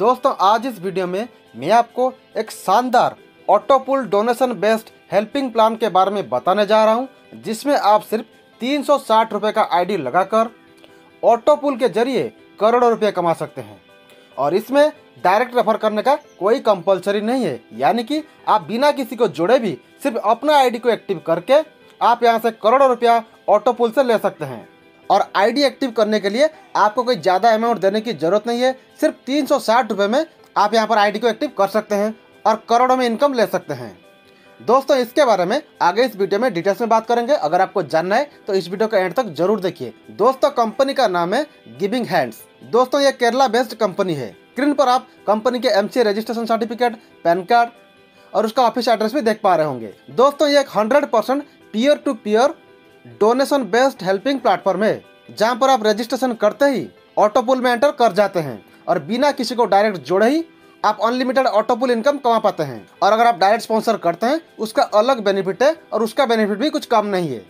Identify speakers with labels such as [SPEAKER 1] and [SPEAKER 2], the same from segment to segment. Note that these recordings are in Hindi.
[SPEAKER 1] दोस्तों आज इस वीडियो में मैं आपको एक शानदार ऑटोपुल डोनेशन बेस्ड हेल्पिंग प्लान के बारे में बताने जा रहा हूं, जिसमें आप सिर्फ 360 रुपये का आईडी लगाकर ऑटोपुल के जरिए करोड़ों रुपये कमा सकते हैं। और इसमें डायरेक्ट रेफर करने का कोई कंपलसरी नहीं है, यानी कि आप बिना किसी को जुड़े भी सिर्फ अपना आईडी को एक्टिव करके आप यहां से करोड़ों रुपया ऑटोपुल से ले सकते हैं। और आईडी एक्टिव करने के लिए आपको कोई ज़्यादा अमाउंट देने की ज़रूरत नहीं है। सिर्फ 360 रुपये में आप यहां पर आईडी को एक्टिव कर सकते हैं और करोड़ों में इनकम ले सकते हैं। दोस्तों इसके बारे में आगे इस वीडियो में डिटेल्स में बात करेंगे। अगर आपको जानना है तो इस वीडियो का एंड तक जरूर देखिए। दोस्तों कंपनी का नाम है गिविंग हैंड्स। दोस्तों ये केरला बेस्ड कंपनी है। स्क्रीन पर आप कंपनी के MCA registration certificate, pan card और उसका ऑफिस एड्रेस भी देख पा रहे होंगे। दोस्तों ये एक 100% peer to peer donation based helping platform है, जहां पर आप रजिस्ट्रेशन करते ही ऑटोपुल में एंटर कर जाते हैं और बिना किसी को डायरेक्ट जोड़े ही आप अनलिमिटेड ऑटोपुल इनकम कमा पाते हैं। और अगर आप डायरेक्ट स्पॉन्सर करते हैं उसका अलग बेनिफिट है और उसका बेनिफिट भी कुछ कम नहीं है,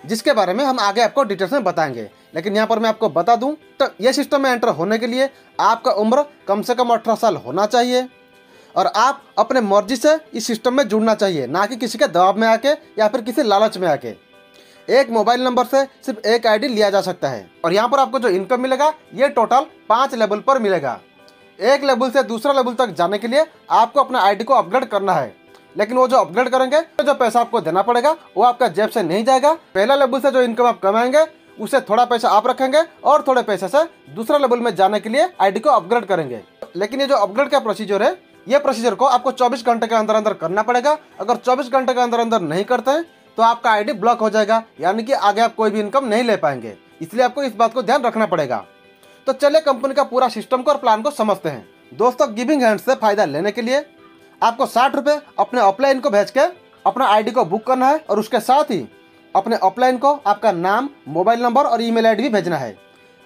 [SPEAKER 1] जिसके बारे में हम आगे आपको डिटेल्स में बताएंगे। लेकिन यहाँ पर मैं आपको बता दूं तो ये सिस्टम में एंटर होने के लिए आपका उम्र कम से कम 18 साल होना चाहिए और आप अपने मर्जी से इस सिस्टम में जुड़ना चाहिए, ना कि किसी के दबाव में आके या फिर किसी लालच में आके। एक मोबाइल नंबर से सिर्फ एक आईडी लिया जा सकता है और यहाँ पर आपको जो इनकम मिलेगा ये टोटल 5 लेवल पर मिलेगा। एक लेवल से दूसरा लेवल तक जाने के लिए आपको अपना आईडी को अपग्रेड करना है, लेकिन वो जो अपग्रेड करेंगे तो जो पैसा आपको देना पड़ेगा वो आपका जेब से नहीं जाएगा। पहला लेवल से जो इनकम आप कमाएंगे उससे थोड़ा पैसा आप रखेंगे और थोड़े पैसे से दूसरा लेवल में जाने के लिए आईडी को अपग्रेड करेंगे। लेकिन ये जो अपग्रेड का प्रोसीजर है, ये प्रोसीजर को आपको 24 घंटे के अंदर अंदर करना पड़ेगा। अगर 24 घंटे के अंदर अंदर नहीं करते हैं तो आपका आईडी ब्लॉक हो जाएगा, यानी कि आगे आप कोई भी इनकम नहीं ले पाएंगे। इसलिए आपको इस बात को ध्यान रखना पड़ेगा। तो चलिए कंपनी का पूरा सिस्टम को और प्लान को समझते हैं। दोस्तों गिविंग हैंड्स से फायदा लेने के लिए आपको 60 रुपये अपने अपलाइन को भेज के अपना आईडी को बुक करना है और उसके साथ ही अपने अपलाइन को आपका नाम, मोबाइल नंबर और ईमेल आईडी भी भेजना है।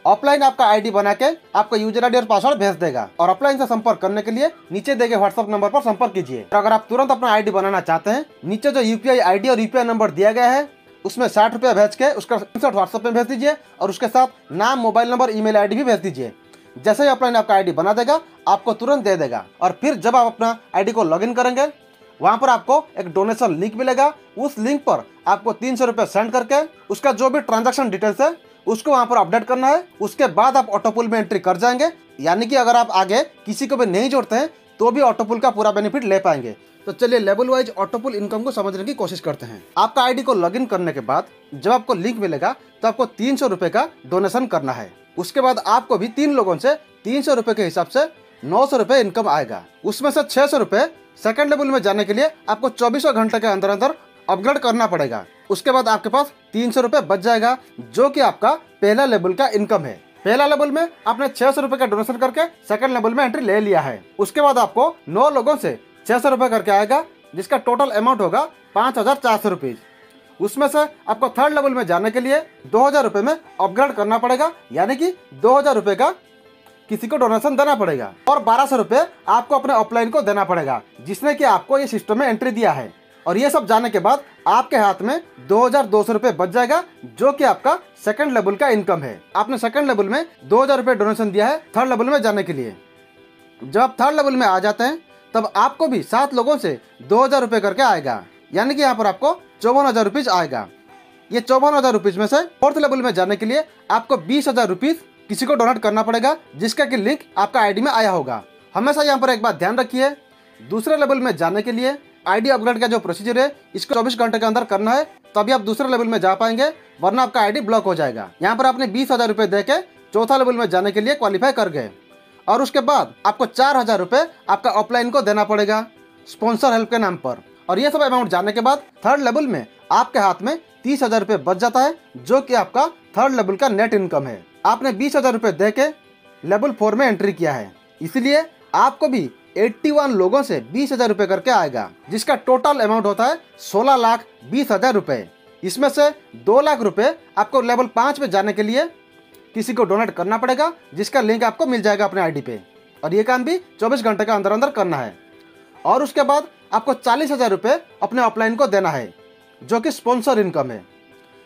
[SPEAKER 1] अपलाइन आपका आईडी बना के आपको यूजर आईडी और पासवर्ड भेज देगा और अपलाइन से संपर्क करने के लिए नीचे दिए गए व्हाट्सएप नंबर पर संपर्क कीजिए। और अगर आप तुरंत अपना आईडी बनाना चाहते हैं, नीचे जो यूपीआई आईडी और यूपीआई नंबर दिया गया है उसमें 60 रुपये भेज के उसका स्क्रीनशॉट व्हाट्सएप में भेज दीजिए और उसके साथ नाम, मोबाइल नंबर, ईमेल आईडी भी भेज दीजिए। जैसे ही अपलाइन आपका आईडी बना देगा आपको तुरंत दे देगा। और फिर जब आप अपना आईडी को लॉगिन करेंगे वहाँ पर आपको एक डोनेशन लिंक मिलेगा। उस लिंक पर आपको 300 रुपये सेंड करके उसका जो भी ट्रांजैक्शन डिटेल्स है उसको वहाँ पर अपडेट करना है। उसके बाद आप ऑटोपुल में एंट्री कर जाएंगे, यानी कि अगर आप आगे किसी को भी नहीं जोड़ते हैं तो भी ऑटोपुल का पूरा बेनिफिट ले पाएंगे। तो चलिए लेवल वाइज ऑटोपुल इनकम को समझने की कोशिश करते हैं। आपका आईडी को लॉगिन करने के बाद जब आपको लिंक मिलेगा तो आपको 300 रुपये का डोनेशन करना है। उसके बाद आपको भी 3 लोगों से 300 रुपये के हिसाब से 900 रुपये इनकम आएगा। उसमें से 600 रुपये सेकेंड लेवल में जाने के लिए आपको 24 घंटे के अंदर अंदर अपग्रेड करना पड़ेगा। उसके बाद आपके पास 300 रुपये बच जाएगा, जो कि आपका पहला लेवल का इनकम है। पहला लेवल में आपने 600 रुपये का डोनेशन करके सेकंड लेवल में एंट्री ले लिया है। उसके बाद आपको 9 लोगों से 600 रुपये करके आएगा, जिसका टोटल अमाउंट होगा 5400 रुपीज। उसमें से आपको थर्ड लेवल में जाने के लिए 2000 रुपये में अपग्रेड करना पड़ेगा, यानी कि 2000 रुपये का किसी को डोनेशन देना पड़ेगा और 1200 रुपये आपको अपने अपलाइन को देना पड़ेगा, जिसने कि आपको ये सिस्टम में एंट्री दिया है। और ये सब जाने के बाद आपके हाथ में 2200 रुपये बच जाएगा, जो कि आपका सेकंड लेवल का इनकम है। आपने सेकंड लेवल में 2000 रुपये डोनेशन दिया है थर्ड लेवल में जाने के लिए। जब आप थर्ड लेवल में आ जाते हैं तब आपको भी 7 लोगों से 2000 रुपये करके आएगा, यानी कि यहाँ पर आपको 54,000 रुपीज आएगा। ये 54,000 रुपीज में से फोर्थ लेवल में जाने के लिए आपको 20,000 रुपीज किसी को डोनेट करना पड़ेगा, जिसका कि लिंक आपका आईडी में आया होगा। हमेशा यहाँ पर एक बात ध्यान रखिए, दूसरे लेवल में जाने के लिए आईडी अपग्रेड का जो प्रोसीजर है इसको 24 घंटे के अंदर करना है, तभी आप दूसरे लेवल में जा पाएंगे, वरना आपका आईडी ब्लॉक हो जाएगा। यहाँ पर आपने 20,000 रुपये दे के चौथा लेवल में जाने के लिए क्वालिफाई कर गए और उसके बाद आपको 4,000 रुपये आपका अपलाइन को देना पड़ेगा स्पॉन्सर हेल्प के नाम पर। और ये सब अमाउंट जाने के बाद थर्ड लेवल में आपके हाथ में 30,000 रुपये बच जाता है, जो कि आपका थर्ड लेवल का नेट इनकम है। आपने 20,000 रुपये दे के लेवल 4 में एंट्री किया है, इसलिए आपको भी 81 लोगों से 20,000 रुपये करके आएगा, जिसका टोटल अमाउंट होता है 16,20,000 रुपये। इसमें से 2 लाख रुपये आपको लेवल 5 में जाने के लिए किसी को डोनेट करना पड़ेगा, जिसका लिंक आपको मिल जाएगा अपने आईडी पे। और ये काम भी 24 घंटे के अंदर अंदर करना है। और उसके बाद आपको 40,000 रुपये अपने अपलाइन को देना है, जो कि स्पॉन्सर इनकम है।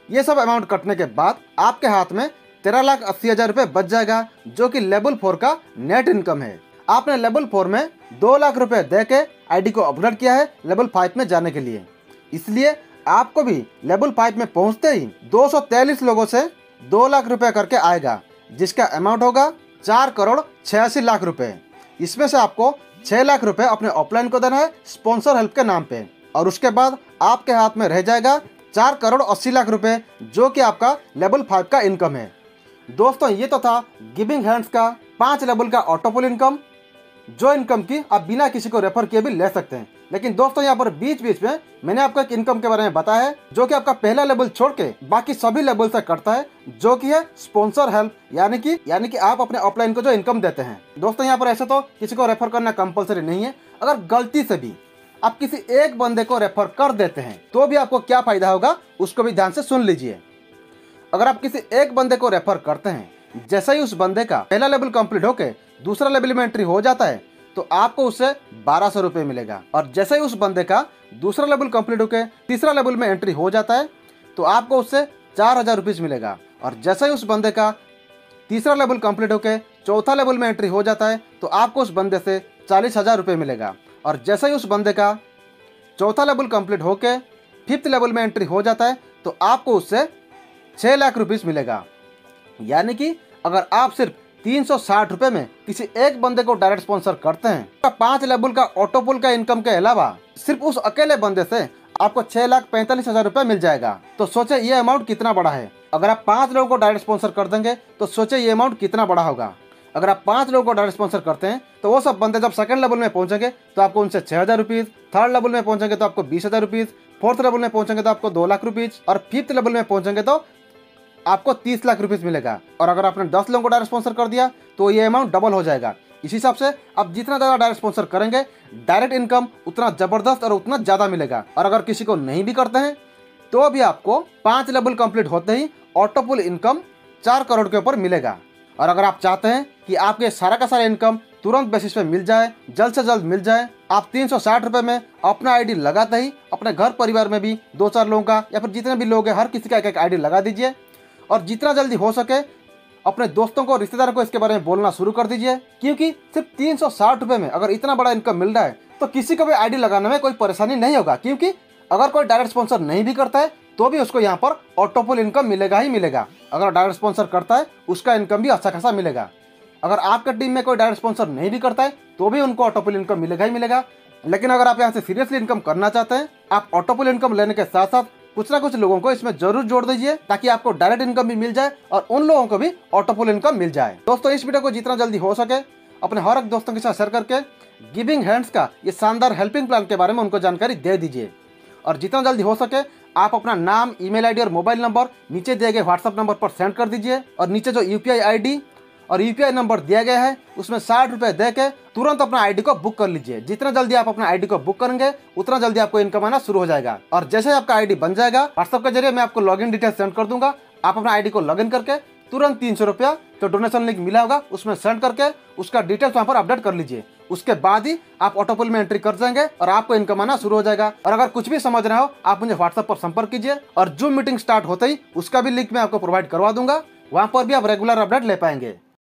[SPEAKER 1] ये सब अमाउंट कटने के बाद आपके हाथ में 13,80,000 रुपये बच जाएगा, जो कि लेवल 4 का नेट इनकम है। आपने लेवल 4 में 2 लाख रुपए दे के आईडी को अपग्रेड किया है लेवल 5 में जाने के लिए। इसलिए आपको भी लेवल 5 में पहुंचते ही 243 लोगों से 2 लाख रुपए करके आएगा, जिसका अमाउंट होगा 4,86,00,000 रुपए। इसमें से आपको 6 लाख रुपए अपने ऑफलाइन को देना है स्पॉन्सर हेल्प के नाम पे, और उसके बाद आपके हाथ में रह जाएगा 4,80,00,000 रुपए, जो कि आपका लेवल 5 का इनकम है। दोस्तों ये तो था गिविंग हैंड्स का 5 लेवल का ऑटोपुल इनकम, जो इनकम की आप बिना किसी को रेफर किए भी ले सकते हैं। लेकिन दोस्तों यहाँ पर बीच बीच में मैंने आपको एक इनकम के बारे में बताया है, जो कि आपका पहला लेवल छोड़ के बाकी सभी लेवल से कटता है, जो कि है स्पॉन्सर हेल्प, यानी कि आप अपने ऑफलाइन को जो इनकम देते हैं। दोस्तों यहाँ पर ऐसे तो किसी को रेफर करना कंपलसरी नहीं है। अगर गलती से भी आप किसी एक बंदे को रेफर कर देते हैं तो भी आपको क्या फायदा होगा, उसको भी ध्यान से सुन लीजिए। अगर आप किसी एक बंदे को रेफर करते हैं, जैसे ही उस बंदे का पहला लेवल कंप्लीट होके दूसरा लेवल में एंट्री हो जाता है तो आपको उससे 1200 रुपये मिलेगा, और जैसे ही उस बंदे का दूसरा लेवल कंप्लीट होके तीसरा लेवल में एंट्री हो जाता है तो आपको उससे 4,000 रुपीज़ मिलेगा, और जैसे ही उस बंदे का तीसरा लेवल कंप्लीट होके चौथा लेवल में एंट्री हो जाता है तो आपको उस बंदे से 40,000 रुपये मिलेगा, और जैसे ही उस बंदे का चौथा लेवल कंप्लीट होके 5th लेवल में एंट्री हो जाता है तो आपको उससे 6 लाख रुपीज़ मिलेगा। यानी कि अगर आप सिर्फ 360 रुपये में किसी एक बंदे को डायरेक्ट स्पॉन्सर करते हैं तो 5 लेवल का ऑटोपुल का इनकम के अलावा सिर्फ उस अकेले बंदे से आपको 6,45,000 रुपये मिल जाएगा। तो सोचे ये अमाउंट कितना बड़ा है। अगर आप 5 लोगों को डायरेक्ट स्पॉन्सर कर देंगे तो सोचे ये अमाउंट कितना बड़ा होगा। अगर आप 5 लोगों को डायरेक्ट स्पॉन्सर करते हैं तो वो सब बंदे जब सेकंड लेवल में पहुंचेंगे तो आपको उनसे 6,000 रुपीज़, थर्ड लेवल में पहुंचेंगे तो आपको 20,000 रुपीज़, फोर्थ लेवल में पहुंचेंगे तो आपको 2 लाख रुपीज़, और 5th लेवल में पहुंचेंगे तो आपको 30 लाख रुपीज़ मिलेगा। और अगर आपने 10 लोगों को डायरेक्ट स्पॉन्सर कर दिया तो ये अमाउंट डबल हो जाएगा। इस हिसाब से आप जितना ज़्यादा डायरेक्ट स्पॉन्सर करेंगे, डायरेक्ट इनकम उतना ज़बरदस्त और उतना ज़्यादा मिलेगा। और अगर किसी को नहीं भी करते हैं तो भी आपको 5 लेवल कंप्लीट होते ही ऑटोपुल इनकम 4 करोड़ के ऊपर मिलेगा। और अगर आप चाहते हैं कि आपके सारा का सारा इनकम तुरंत बेसिस पे मिल जाए, जल्द से जल्द मिल जाए, आप 360 रुपये में अपना आईडी लगाते ही अपने घर परिवार में भी 2-4 लोगों का या फिर जितने भी लोग हैं हर किसी का एक आईडी लगा दीजिए, और जितना जल्दी हो सके अपने दोस्तों को, रिश्तेदारों को इसके बारे में बोलना शुरू कर दीजिए। क्योंकि सिर्फ 360 रुपये में अगर इतना बड़ा इनकम मिल रहा है तो किसी को भी आईडी लगाने में कोई परेशानी नहीं होगा। क्योंकि अगर कोई डायरेक्ट स्पॉन्सर नहीं भी करता है तो भी उसको यहाँ पर ऑटोपुल इनकम मिलेगा ही मिलेगा। अगर डायरेक्ट स्पॉन्सर करता है उसका इनकम भी अच्छा खासा मिलेगा। अगर आपके टीम में कोई डायरेक्ट स्पॉन्सर नहीं भी करता है तो भी उनको ऑटोपुल इनकम मिलेगा ही मिलेगा। लेकिन अगर आप यहाँ से सीरियसली इनकम करना चाहते हैं, आप ऑटोपुल इनकम लेने के साथ साथ कुछ ना कुछ लोगों को इसमें जरूर जोड़ दीजिए, ताकि आपको डायरेक्ट इनकम भी मिल जाए और उन लोगों को भी ऑटोपुल इनकम मिल जाए। दोस्तों इस वीडियो को जितना जल्दी हो सके अपने हर एक दोस्तों के साथ शेयर करके गिविंग हैंड्स का ये शानदार हेल्पिंग प्लान के बारे में उनको जानकारी दे दीजिए। और जितना जल्दी हो सके आप अपना नाम, ईमेल आईडी और मोबाइल नंबर नीचे दिए गए व्हाट्सएप नंबर पर सेंड कर दीजिए। और नीचे जो यूपीआई आईडी और यूपीआई नंबर दिया गया है उसमें 60 रुपये दे के तुरंत अपना आईडी को बुक कर लीजिए। जितना जल्दी आप अपना आईडी को बुक करेंगे उतना जल्दी आपको इनकम आना शुरू हो जाएगा। और जैसे आपका आईडी बन जाएगा व्हाट्सएप के जरिए मैं आपको लॉगिन डिटेल सेंड कर दूंगा। आप अपना आईडी को लॉगिन करके तुरंत 300 रुपया जो डोनेशन लिंक मिला होगा उसमें सेंड करके उसका डिटेल्स वहाँ पर अपडेट कर लीजिए। उसके बाद ही आप ऑटोपुल में एंट्री कर जाएंगे और आपको इनकम आना शुरू हो जाएगा। और अगर कुछ भी समझ रहे हो आप मुझे व्हाट्सएप पर संपर्क कीजिए, और जूम मीटिंग स्टार्ट होते ही उसका भी लिंक मैं आपको प्रोवाइड करवा दूंगा। वहाँ पर भी आप रेगुलर अपडेट ले पाएंगे।